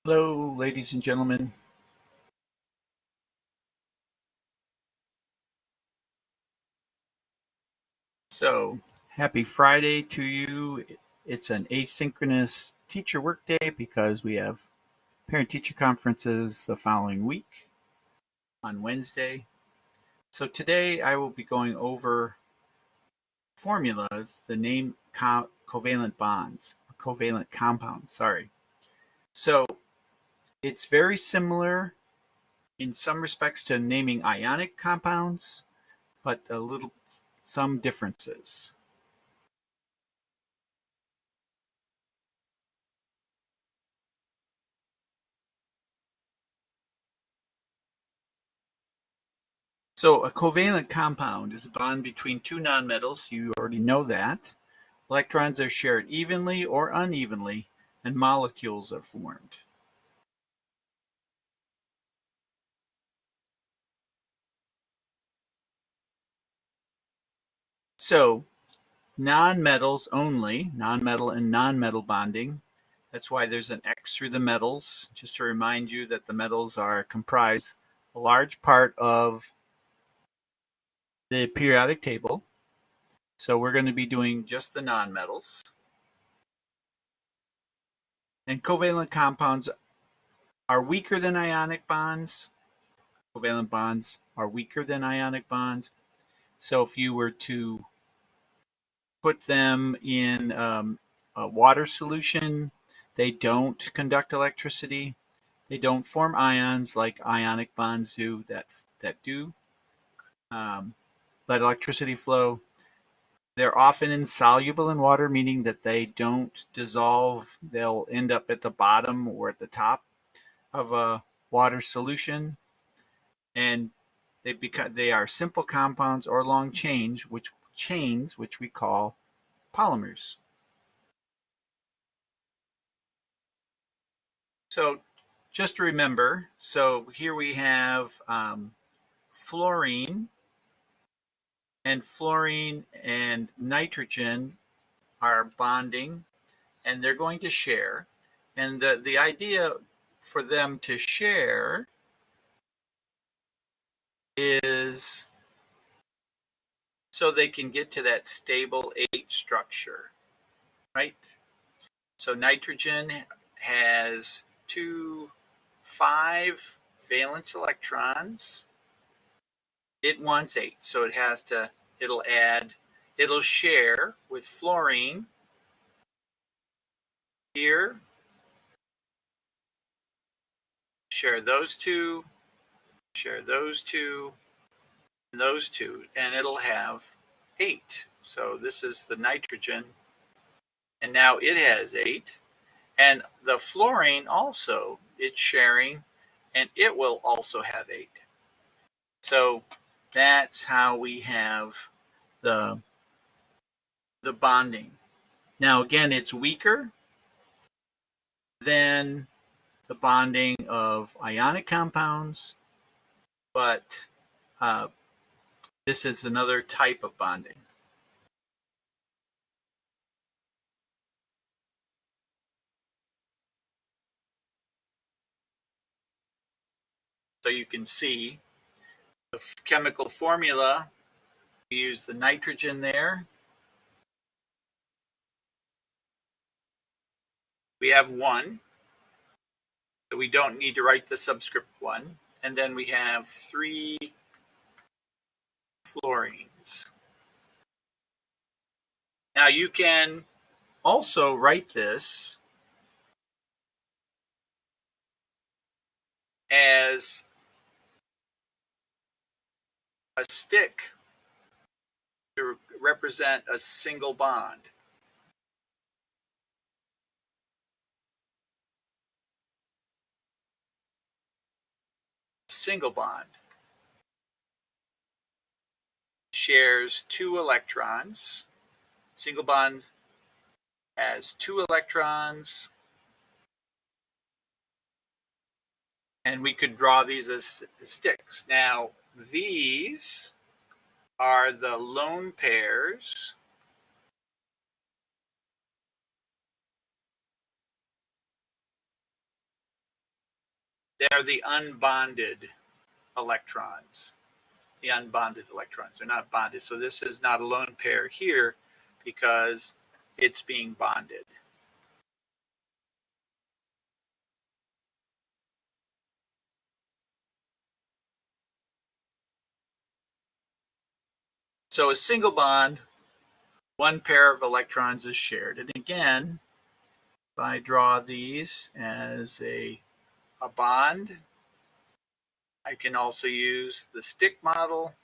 Hello, ladies and gentlemen. So, happy Friday to you. It's an asynchronous teacher workday because we have parent-teacher conferences the following week on Wednesday. So today I will be going over formulas, the name covalent bonds, covalent compounds, sorry. So it's very similar in some respects to naming ionic compounds, but some differences. So a covalent compound is a bond between two nonmetals. You already know that. Electrons are shared evenly or unevenly, and molecules are formed. So nonmetals only, nonmetal and nonmetal bonding. That's why there's an X through the metals, just to remind you that the metals comprise a large part of the periodic table. So we're going to be doing just the nonmetals. And covalent compounds are weaker than ionic bonds. Covalent bonds are weaker than ionic bonds. So if you were to put them in a water solution, they don't conduct electricity. They don't form ions like ionic bonds do that do let electricity flow. They're often insoluble in water, meaning that they don't dissolve. They'll end up at the bottom or at the top of a water solution, and they are simple compounds or long chains which we call polymers. So just remember, so here we have fluorine, and fluorine and nitrogen are bonding, and they're going to share. And the idea for them to share is so they can get to that stable H structure, right? So nitrogen has two 5 valence electrons. It wants 8, so it'll share with fluorine here, share those two, and those two, and it'll have 8. So this is the nitrogen, and now it has 8. And the fluorine also, it's sharing, and it will also have 8. So that's how we have the the bonding. Now again, it's weaker than the bonding of ionic compounds, but uh, this is another type of bonding. So you can see the chemical formula. We use the nitrogen there. We have 1, so we don't need to write the subscript 1. And then we have 3 fluorines. Now you can also write this as a stick to represent a single bond. Single bond shares 2 electrons. Single bond has 2 electrons, and we could draw these as sticks. Now, these are the lone pairs. They're the unbonded electrons. The unbonded electrons are not bonded. So this is not a lone pair here because it's being bonded. So a single bond, one pair of electrons is shared. And again, if I draw these as a bond, I can also use the stick model,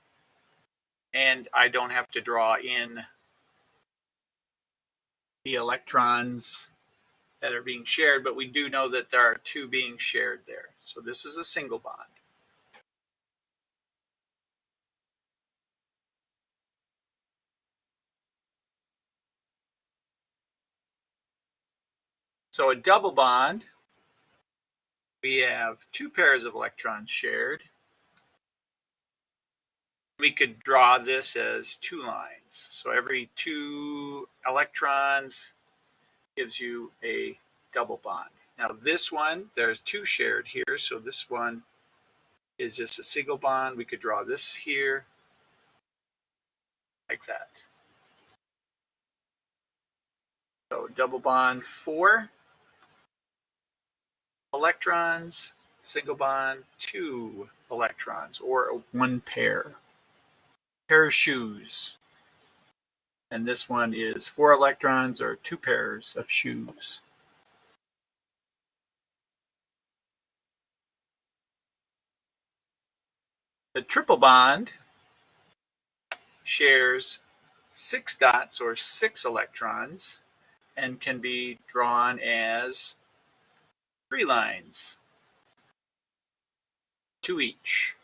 and I don't have to draw in the electrons that are being shared, but we do know that there are two being shared there. So this is a single bond. So a double bond, we have two pairs of electrons shared. We could draw this as two lines. So every two electrons gives you a double bond. Now this one, there's two shared here. So this one is just a single bond. We could draw this here like that. So double bond, 4 electrons, single bond, 2 electrons, or one pair. Pair of shoes. And this one is 4 electrons or 2 pairs of shoes. The triple bond shares 6 dots or 6 electrons and can be drawn as 3 lines, 2 each.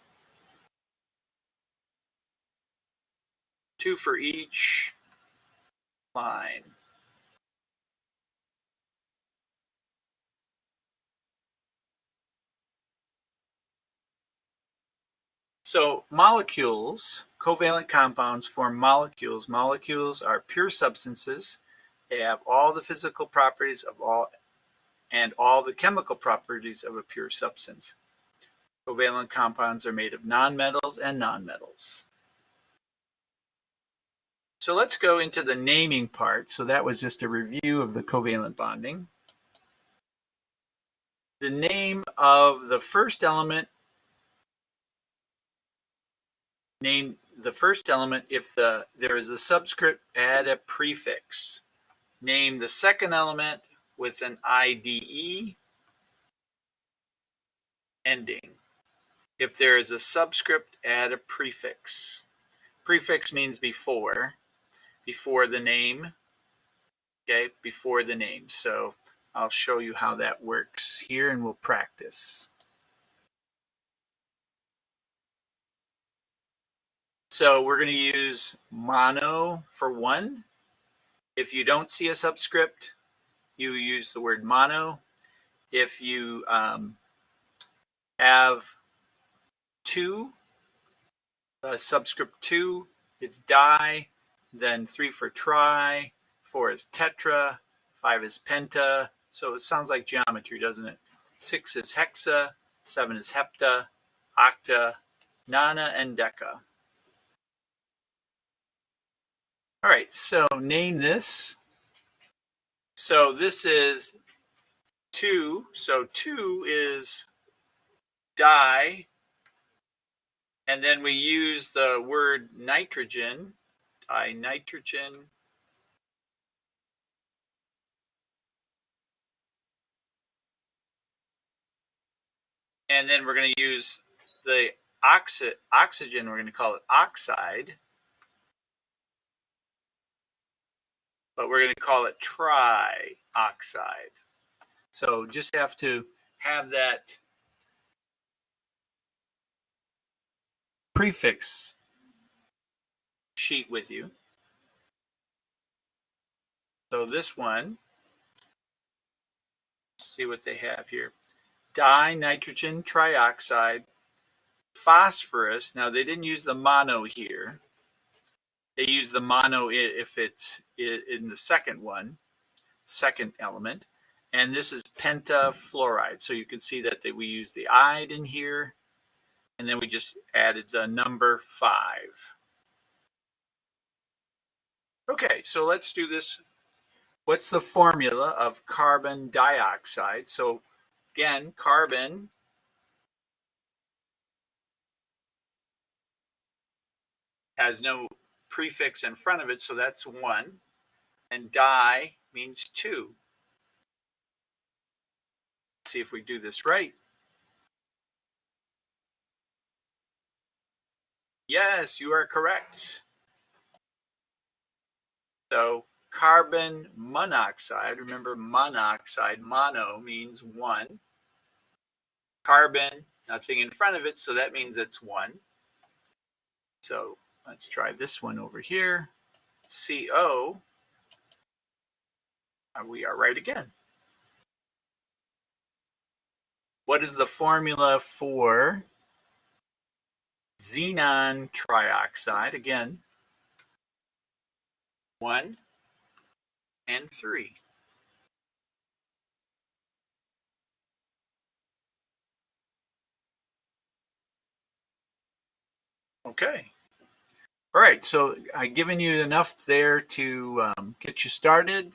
2 for each line. So molecules, covalent compounds form molecules. Molecules are pure substances. They have all the physical properties of all and all the chemical properties of a pure substance. Covalent compounds are made of nonmetals and nonmetals. So let's go into the naming part. So that was just a review of the covalent bonding. The name of the first element, name the first element if there is a subscript, add a prefix. Name the second element with an IDE ending. If there is a subscript, add a prefix. Prefix means before the name, okay, before the name. So I'll show you how that works here and we'll practice. So we're going to use mono for 1. If you don't see a subscript, you use the word mono. If you have 2, subscript 2, it's di. Then 3 for tri, 4 is tetra, 5 is penta. So it sounds like geometry, doesn't it? 6 is hexa, 7 is hepta, octa, nona, and deca. All right, so name this. So this is 2. So 2 is di. And then we use the word nitrogen, dinitrogen. And then we're going to use the oxygen, we're going to call it oxide. But we're going to call it trioxide. So just have to have that prefix sheet with you. So this one, see what they have here. Dinitrogen trioxide, phosphorus. Now they didn't use the mono here. They use the mono if it's in the second one, second element. And this is pentafluoride. So you can see that we use the "ide" in here, and then we just added the number 5. Okay, so let's do this. What's the formula of carbon dioxide? So again, carbon has no prefix in front of it, so that's 1. And di means 2. Let's see if we do this right. Yes, you are correct. So carbon monoxide, remember monoxide, mono means 1. Carbon, nothing in front of it, so that means it's 1. So let's try this one over here. CO, we are right again. What is the formula for xenon trioxide? Again, 1 and 3. Okay. All right, so I've given you enough there to get you started.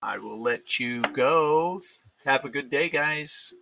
I will let you go. Have a good day, guys.